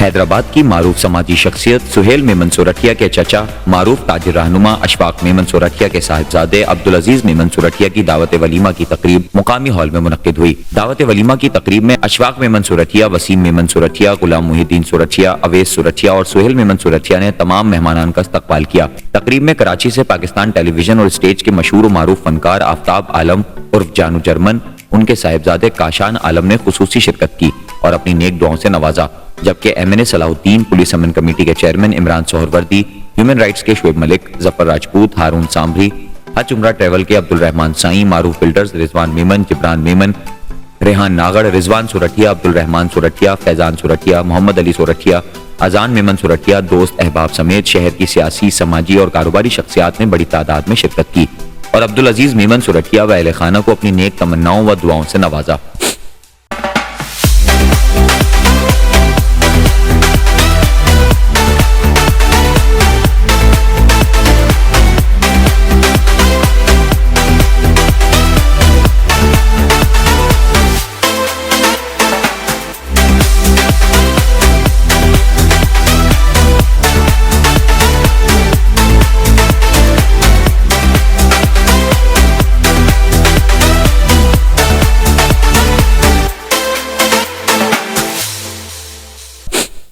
हैदराबाद की मारूफ समाजी शख्सियत सुहेल मेमन सोरठिया के चचा मारूफ ताजिर रहनुमा अशफाक मेमन सोरठिया के साहिबजादे अब्दुल अजीज मेमन सोरठिया की दावत वलीमा की तकरीब मुकामी हॉल में मुनक्किद हुई। दावत वलीमा की तकरीब में अशफाक मेमन सोरठिया, वसीम मेमन सोरठिया, गुलाम मुहिद्दीन सोरठिया, अवेस सोरठिया और सुहेल मेमन सोरठिया ने तमाम मेहमानान का इस्तकबाल किया। तकरीब में कराची से पाकिस्तान टेलीविजन और स्टेज के मशहूर व मारूफ फनकार आफ्ताब आलम उर्फ जानू जर्मन, उनके साहिबजादे काशान आलम ने खुसूसी शिरकत की और अपनी नेक दुआओं से नवाजा, जबकि MNA सलाहुद्दीन, पुलिस अमन कमेटी के chairman Imran Suhrawardy, human rights के शुएब मलिक, जफर राजपूत, हारून सांभरी, हज उमरा ट्रेवल के अब्दुल रहमान साई, मारूफ बिल्डर्स रिजवान मेमन, जिब्रान मेमन, रेहान नागड़, रिजवान सोरठिया, अब्दुल रहमान सोरठिया, फैजान सोरठिया, मोहम्मद अली सोरठिया, अजान मेमन सोरठिया, दोस्त अहबाब समेत शहर की सियासी, समाजी और कारोबारी शख्सियात ने बड़ी तादाद में शिरकत की और अब्दुल अजीज मेमन सोरठिया व अहले खाना को अपनी नेक तमन्नाओं व दुआओं से नवाजा।